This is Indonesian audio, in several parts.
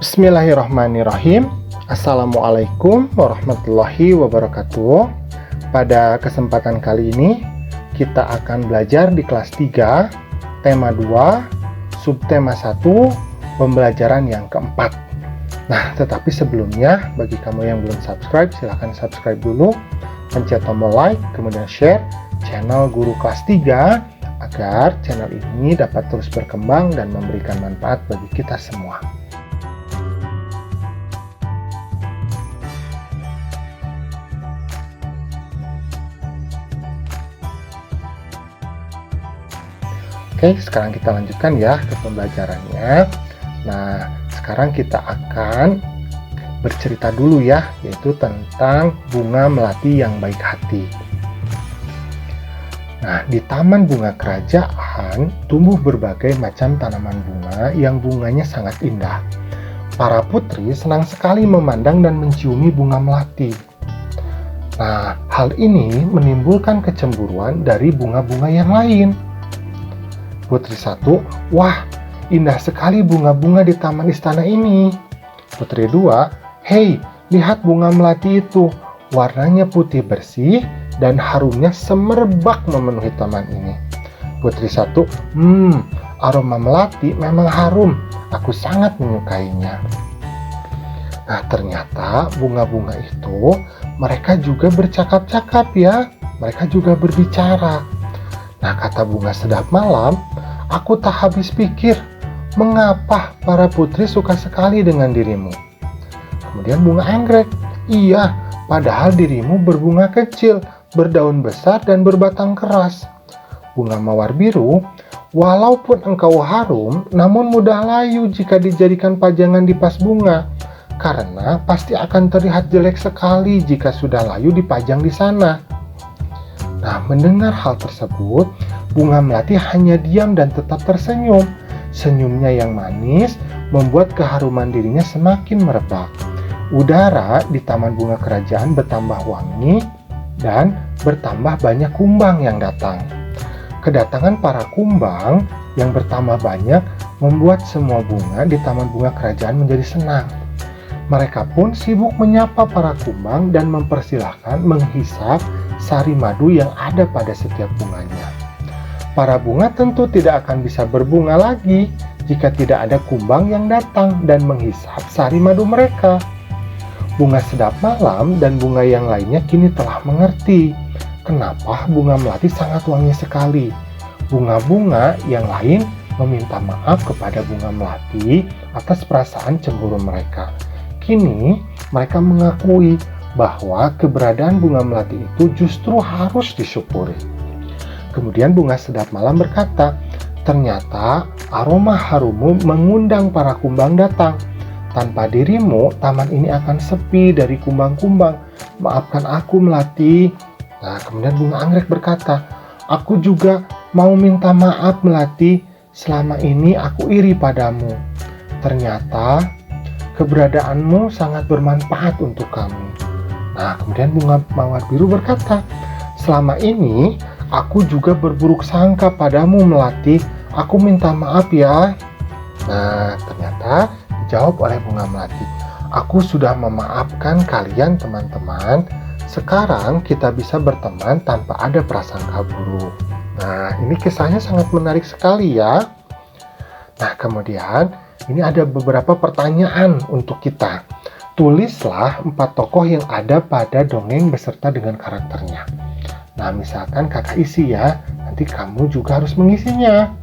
Bismillahirrahmanirrahim. Assalamualaikum warahmatullahi wabarakatuh. Pada kesempatan kali ini kita akan belajar di kelas 3, tema 2, subtema 1, pembelajaran yang keempat. Nah, tetapi sebelumnya bagi kamu yang belum subscribe, silahkan subscribe dulu, pencet tombol like, kemudian share channel Guru Kelas 3 agar channel ini dapat terus berkembang dan memberikan manfaat bagi kita semua. Oke, sekarang kita lanjutkan ya ke pembelajarannya. Nah, sekarang kita akan bercerita dulu ya, yaitu tentang bunga melati yang baik hati. Nah, di Taman Bunga Kerajaan tumbuh berbagai macam tanaman bunga yang bunganya sangat indah. Para putri senang sekali memandang dan menciumi bunga melati. Nah, hal ini menimbulkan kecemburuan dari bunga-bunga yang lain. Putri 1, wah, indah sekali bunga-bunga di taman istana ini. Putri 2, hei, lihat bunga melati itu. Warnanya putih bersih dan harumnya semerbak memenuhi taman ini. Putri 1, aroma melati memang harum. Aku sangat menyukainya. Nah, ternyata bunga-bunga itu mereka juga bercakap-cakap ya. Mereka juga berbicara. Nah, kata bunga sedap malam, aku tak habis pikir, mengapa para putri suka sekali dengan dirimu? Kemudian bunga anggrek, iya, padahal dirimu berbunga kecil, berdaun besar dan berbatang keras. Bunga mawar biru, walaupun engkau harum, namun mudah layu jika dijadikan pajangan di pas bunga, karena pasti akan terlihat jelek sekali jika sudah layu dipajang di sana. Nah, mendengar hal tersebut, bunga melati hanya diam dan tetap tersenyum. Senyumnya yang manis membuat keharuman dirinya semakin merebak. Udara di Taman Bunga Kerajaan bertambah wangi dan bertambah banyak kumbang yang datang. Kedatangan para kumbang yang bertambah banyak membuat semua bunga di Taman Bunga Kerajaan menjadi senang. Mereka pun sibuk menyapa para kumbang dan mempersilahkan menghisap sari madu yang ada pada setiap bunganya. Para bunga tentu tidak akan bisa berbunga lagi jika tidak ada kumbang yang datang dan menghisap sari madu mereka. Bunga sedap malam dan bunga yang lainnya kini telah mengerti kenapa bunga melati sangat wangi sekali. Bunga-bunga yang lain meminta maaf kepada bunga melati atas perasaan cemburu mereka. Kini mereka mengakui bahwa keberadaan bunga melati itu justru harus disyukuri. Kemudian bunga sedap malam berkata, ternyata aroma harummu mengundang para kumbang datang. Tanpa dirimu, taman ini akan sepi dari kumbang-kumbang. Maafkan aku melati. Nah, kemudian bunga anggrek berkata, aku juga mau minta maaf melati. Selama ini aku iri padamu. Ternyata keberadaanmu sangat bermanfaat untuk kami. Nah, kemudian bunga mawar biru berkata, selama ini aku juga berburuk sangka padamu melati. Aku minta maaf ya. Nah, ternyata dijawab oleh bunga melati, aku sudah memaafkan kalian teman-teman. Sekarang kita bisa berteman tanpa ada prasangka buruk. Nah, ini kisahnya sangat menarik sekali ya. Nah, kemudian ini ada beberapa pertanyaan untuk kita. Tulislah 4 tokoh yang ada pada dongeng beserta dengan karakternya. Nah, misalkan kakak isi ya, nanti kamu juga harus mengisinya.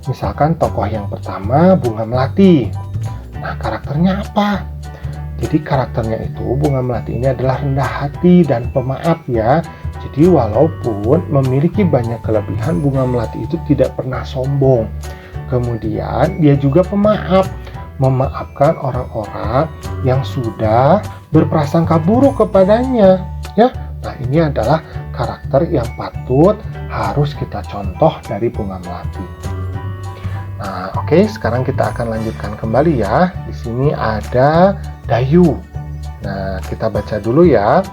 Misalkan tokoh yang pertama bunga melati. Nah, karakternya apa? Jadi karakternya itu bunga melati ini adalah rendah hati dan pemaaf ya. Jadi walaupun memiliki banyak kelebihan, bunga melati itu tidak pernah sombong. Kemudian dia juga pemaaf, memaafkan orang-orang yang sudah berprasangka buruk kepadanya ya. Nah, ini adalah karakter yang patut harus kita contoh dari bunga melati. Nah, oke, sekarang kita akan lanjutkan kembali ya. Di sini ada Dayu. Nah, kita baca dulu ya.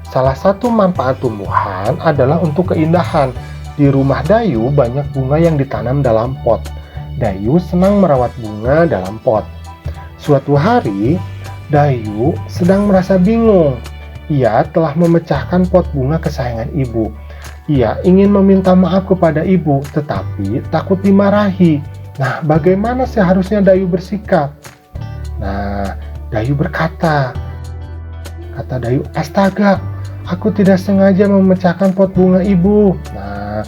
Salah satu manfaat tumbuhan adalah untuk keindahan. Di rumah Dayu banyak bunga yang ditanam dalam pot. Dayu senang merawat bunga dalam pot. Suatu hari, Dayu sedang merasa bingung. Ia telah memecahkan pot bunga kesayangan ibu. Ia ingin meminta maaf kepada ibu, tetapi takut dimarahi. Nah, bagaimana seharusnya Dayu bersikap? Nah, Dayu berkata, kata Dayu, "Astaga, aku tidak sengaja memecahkan pot bunga ibu." Nah,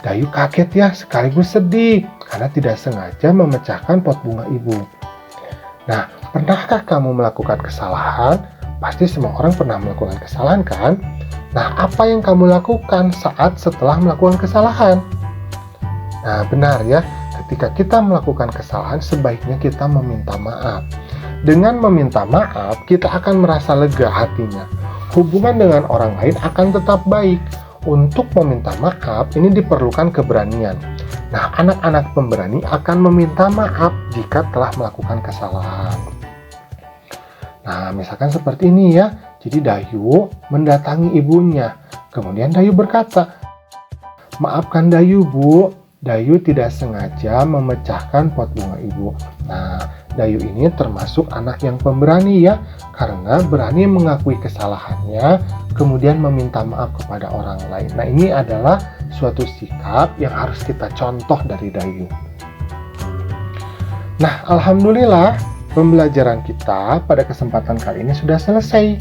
Dayu kaget ya, sekaligus sedih karena tidak sengaja memecahkan pot bunga ibu. Nah, pernahkah kamu melakukan kesalahan? Pasti semua orang pernah melakukan kesalahan kan? Nah, apa yang kamu lakukan saat setelah melakukan kesalahan? Nah, benar ya, ketika kita melakukan kesalahan sebaiknya kita meminta maaf. Dengan meminta maaf, kita akan merasa lega hatinya. Hubungan dengan orang lain akan tetap baik. Untuk meminta maaf, ini diperlukan keberanian. Nah, anak-anak pemberani akan meminta maaf jika telah melakukan kesalahan. Nah, misalkan seperti ini ya. Jadi Dayu mendatangi ibunya. Kemudian Dayu berkata, "Maafkan Dayu, Bu. Dayu tidak sengaja memecahkan pot bunga ibu." Nah, Dayu ini termasuk anak yang pemberani ya, karena berani mengakui kesalahannya, kemudian meminta maaf kepada orang lain. Nah, ini adalah suatu sikap yang harus kita contoh dari Dayu. Nah, alhamdulillah pembelajaran kita pada kesempatan kali ini sudah selesai.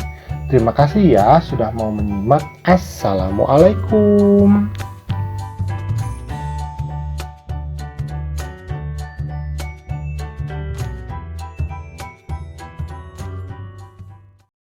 Terima kasih ya sudah mau menyimak. Assalamualaikum.